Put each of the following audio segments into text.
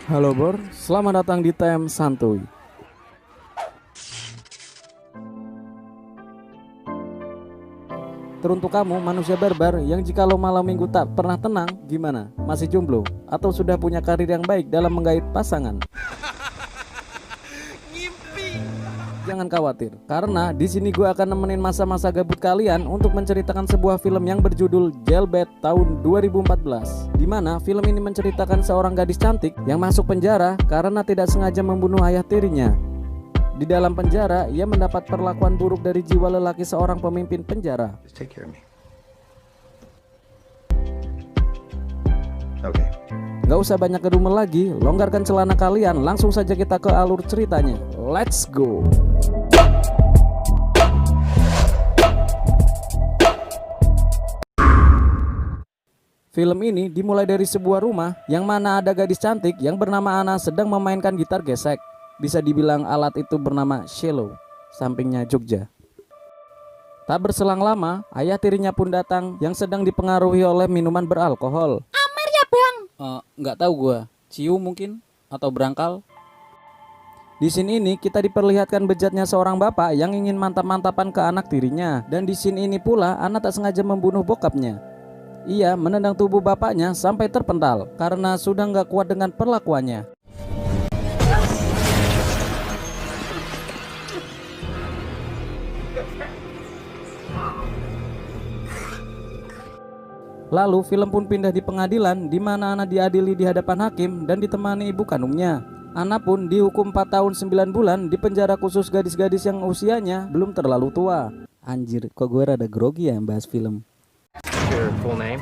Halo Bor, selamat datang di TM Santuy. Teruntuk kamu manusia barbar yang jikalau malam minggu tak pernah tenang, gimana? Masih jomblo? Atau sudah punya karir yang baik dalam menggait pasangan? Jangan khawatir, karena di sini gue akan nemenin masa-masa gabut kalian untuk menceritakan sebuah film yang berjudul Jailbait tahun 2014. Di mana film ini menceritakan seorang gadis cantik yang masuk penjara karena tidak sengaja membunuh ayah tirinya. Di dalam penjara, ia mendapat perlakuan buruk dari jiwa lelaki seorang pemimpin penjara. Just take care of me. Okay. Gak usah banyak gedumel lagi, longgarkan celana kalian, langsung saja kita ke alur ceritanya. Let's go. Film ini dimulai dari sebuah rumah yang mana ada gadis cantik yang bernama Ana sedang memainkan gitar gesek. Bisa dibilang alat itu bernama cello, sampingnya Jogja. Tak berselang lama, ayah tirinya pun datang yang sedang dipengaruhi oleh minuman beralkohol. Amer ya bang. Nggak tahu gua, ciu mungkin atau berangkal. Di scene ini kita diperlihatkan bejatnya seorang bapak yang ingin mantap-mantapan ke anak tirinya. Dan di scene ini pula Ana tak sengaja membunuh bokapnya. Ia menendang tubuh bapaknya sampai terpental karena sudah nggak kuat dengan perlakuannya. Lalu film pun pindah di pengadilan di mana Ana diadili di hadapan hakim dan ditemani ibu kandungnya. Ana pun dihukum 4 tahun 9 bulan di penjara khusus gadis-gadis yang usianya belum terlalu tua. Anjir, kok gue rada grogi ya bahas film. Your full name?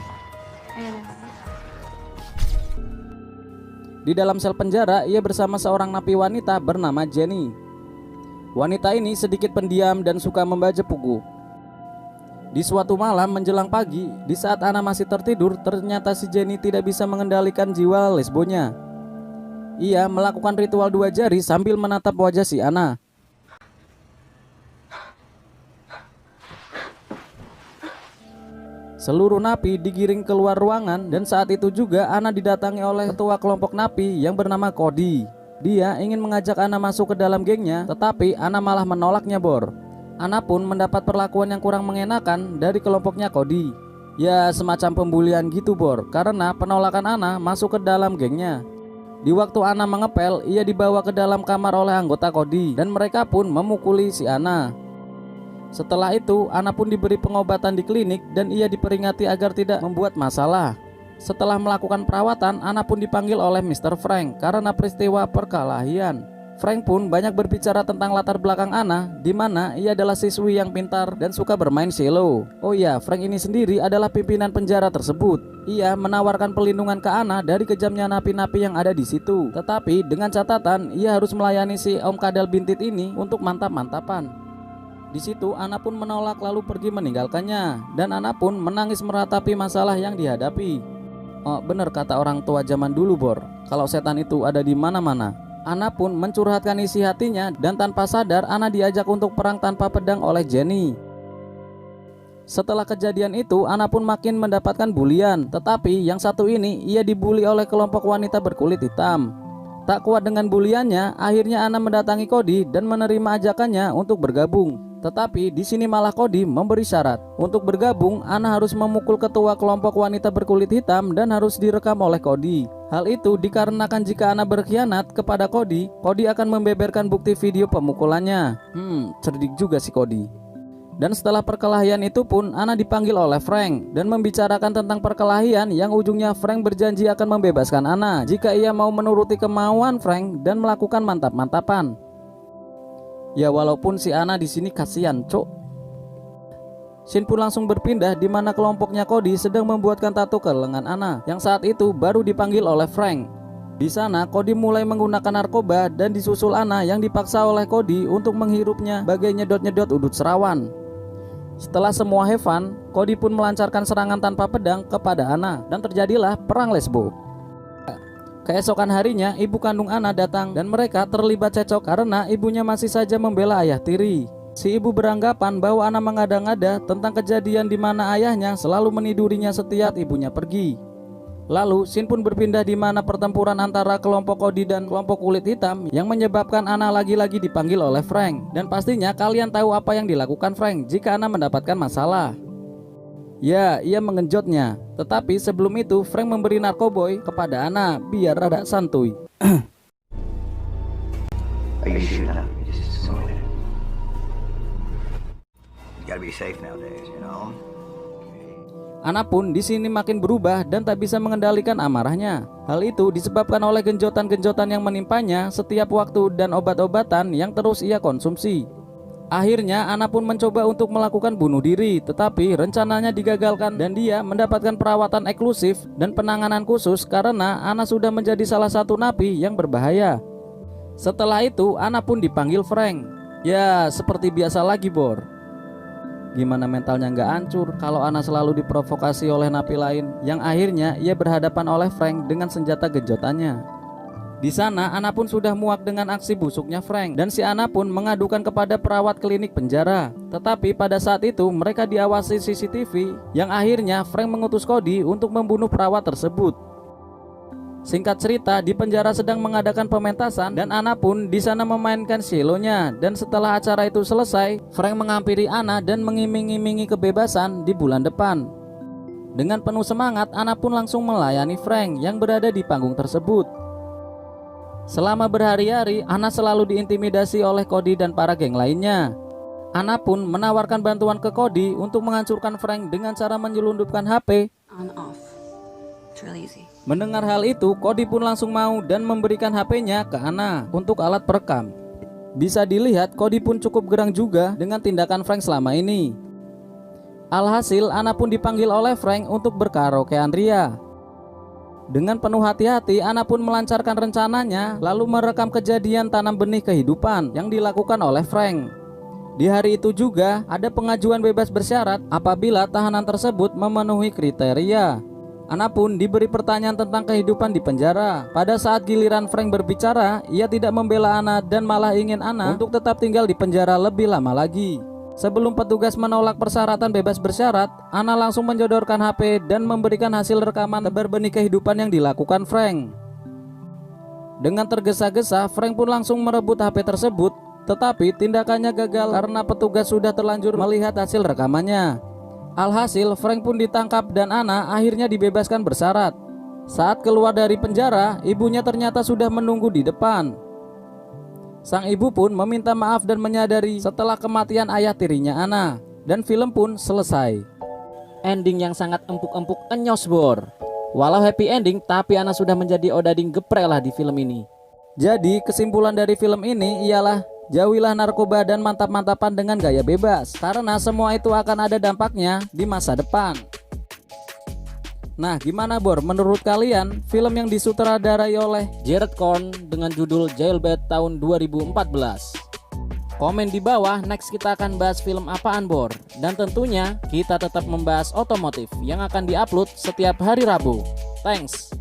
Di dalam sel penjara, ia bersama seorang napi wanita bernama Jenny. Wanita ini sedikit pendiam dan suka membaca buku. Di suatu malam menjelang pagi, di saat Ana masih tertidur, ternyata si Jenny tidak bisa mengendalikan jiwa lesbonya. Ia melakukan ritual 2 jari sambil menatap wajah si Ana. Seluruh napi digiring keluar ruangan dan saat itu juga Ana didatangi oleh ketua kelompok napi yang bernama Cody. Dia ingin mengajak Ana masuk ke dalam gengnya, tetapi Ana malah menolaknya Bor. Ana pun mendapat perlakuan yang kurang mengenakan dari kelompoknya Cody. Ya semacam pembulian gitu Bor, karena penolakan Ana masuk ke dalam gengnya. Di waktu Ana mengepel, ia dibawa ke dalam kamar oleh anggota Cody dan mereka pun memukuli si Ana. Setelah itu, Ana pun diberi pengobatan di klinik dan ia diperingati agar tidak membuat masalah. Setelah melakukan perawatan, Ana pun dipanggil oleh Mr. Frank karena peristiwa perkelahian. Frank pun banyak berbicara tentang latar belakang Ana, di mana ia adalah siswi yang pintar dan suka bermain cello. Oh ya, Frank ini sendiri adalah pimpinan penjara tersebut. Ia menawarkan perlindungan ke Ana dari kejamnya napi-napi yang ada di situ. Tetapi dengan catatan, ia harus melayani si Om Kadal Bintit ini untuk mantap-mantapan. Di situ Ana pun menolak lalu pergi meninggalkannya, dan Ana pun menangis meratapi masalah yang dihadapi. Oh, bener kata orang tua zaman dulu Bor, kalau setan itu ada di mana-mana. Ana pun mencurhatkan isi hatinya dan tanpa sadar Ana diajak untuk perang tanpa pedang oleh Jenny. Setelah kejadian itu Ana pun makin mendapatkan bulian, tetapi yang satu ini ia dibuli oleh kelompok wanita berkulit hitam. Tak kuat dengan buliannya, akhirnya Ana mendatangi Cody dan menerima ajakannya untuk bergabung. Tetapi di sini malah Cody memberi syarat. Untuk bergabung, Ana harus memukul ketua kelompok wanita berkulit hitam dan harus direkam oleh Cody. Hal itu dikarenakan jika Ana berkhianat kepada Cody, Cody akan membeberkan bukti video pemukulannya. Cerdik juga si Cody. Dan setelah perkelahian itu pun Ana dipanggil oleh Frank dan membicarakan tentang perkelahian yang ujungnya Frank berjanji akan membebaskan Ana jika ia mau menuruti kemauan Frank dan melakukan mantap-mantapan. Ya walaupun si Ana di sini kasihan, cok. Scene pun langsung berpindah di mana kelompoknya Cody sedang membuatkan tato ke lengan Ana yang saat itu baru dipanggil oleh Frank. Di sana Cody mulai menggunakan narkoba dan disusul Ana yang dipaksa oleh Cody untuk menghirupnya bagai nyedot-nyedot udut serawan. Setelah semua have fun, Cody pun melancarkan serangan tanpa pedang kepada Ana dan terjadilah perang lesbo. Keesokan harinya ibu kandung Ana datang dan mereka terlibat cekcok karena ibunya masih saja membela ayah tiri. Si ibu beranggapan bahwa Ana mengada-ngada tentang kejadian di mana ayahnya selalu menidurinya setiap ibunya pergi. Lalu scene pun berpindah di mana pertempuran antara kelompok Cody dan kelompok kulit hitam yang menyebabkan Anna lagi-lagi dipanggil oleh Frank. Dan pastinya kalian tahu apa yang dilakukan Frank jika Anna mendapatkan masalah. Ya, ia mengenjotnya. Tetapi sebelum itu Frank memberi narkoboy kepada Anna biar rada santuy. Are you sure not? Just simulated. You gotta be safe nowadays, you know. Anna pun di sini makin berubah dan tak bisa mengendalikan amarahnya. Hal itu disebabkan oleh genjotan-genjotan yang menimpanya setiap waktu dan obat-obatan yang terus ia konsumsi. Akhirnya Anna pun mencoba untuk melakukan bunuh diri, tetapi rencananya digagalkan dan dia mendapatkan perawatan eksklusif dan penanganan khusus karena Anna sudah menjadi salah satu napi yang berbahaya. Setelah itu Anna pun dipanggil Frank. Ya, seperti biasa lagi, Bor. Gimana mentalnya nggak hancur kalau Anna selalu diprovokasi oleh napi lain yang akhirnya ia berhadapan oleh Frank dengan senjata genjotannya. Di sana Anna pun sudah muak dengan aksi busuknya Frank dan si Anna pun mengadukan kepada perawat klinik penjara. Tetapi pada saat itu mereka diawasi CCTV yang akhirnya Frank mengutus Cody untuk membunuh perawat tersebut. Singkat cerita, di penjara sedang mengadakan pementasan dan Anna pun di sana memainkan cellonya. Dan setelah acara itu selesai, Frank menghampiri Anna dan mengiming-imingi kebebasan di bulan depan. Dengan penuh semangat, Anna pun langsung melayani Frank yang berada di panggung tersebut. Selama berhari-hari, Anna selalu diintimidasi oleh Cody dan para geng lainnya. Anna pun menawarkan bantuan ke Cody untuk menghancurkan Frank dengan cara menyelundupkan HP. On off. It's really easy. Mendengar hal itu, Cody pun langsung mau dan memberikan HP-nya ke Anna untuk alat perekam. Bisa dilihat, Cody pun cukup gerang juga dengan tindakan Frank selama ini. Alhasil, Anna pun dipanggil oleh Frank untuk berkaraokean ria. Dengan penuh hati-hati, Anna pun melancarkan rencananya, lalu merekam kejadian tanam benih kehidupan yang dilakukan oleh Frank. Di hari itu juga, ada pengajuan bebas bersyarat apabila tahanan tersebut memenuhi kriteria. Anna pun diberi pertanyaan tentang kehidupan di penjara. Pada saat giliran Frank berbicara, ia tidak membela Anna dan malah ingin Anna untuk tetap tinggal di penjara lebih lama lagi. Sebelum petugas menolak persyaratan bebas bersyarat, Anna langsung menjodorkan HP dan memberikan hasil rekaman tebar benih kehidupan yang dilakukan Frank. Dengan tergesa-gesa, Frank pun langsung merebut HP tersebut, tetapi tindakannya gagal karena petugas sudah terlanjur melihat hasil rekamannya. Alhasil, Frank pun ditangkap dan Anna akhirnya dibebaskan bersyarat. Saat keluar dari penjara, ibunya ternyata sudah menunggu di depan. Sang ibu pun meminta maaf dan menyadari setelah kematian ayah tirinya Anna. Dan film pun selesai. Ending yang sangat empuk-empuk enyos, Bor. Walau happy ending, tapi Anna sudah menjadi odading geprek lah di film ini. Jadi kesimpulan dari film ini ialah jauhilah narkoba dan mantap-mantapan dengan gaya bebas, karena semua itu akan ada dampaknya di masa depan. Nah, gimana, Bor? Menurut kalian, film yang disutradarai oleh Jared Korn dengan judul Jailbait tahun 2014? Komen di bawah, next kita akan bahas film apaan, Bor? Dan tentunya kita tetap membahas otomotif yang akan diupload setiap hari Rabu. Thanks.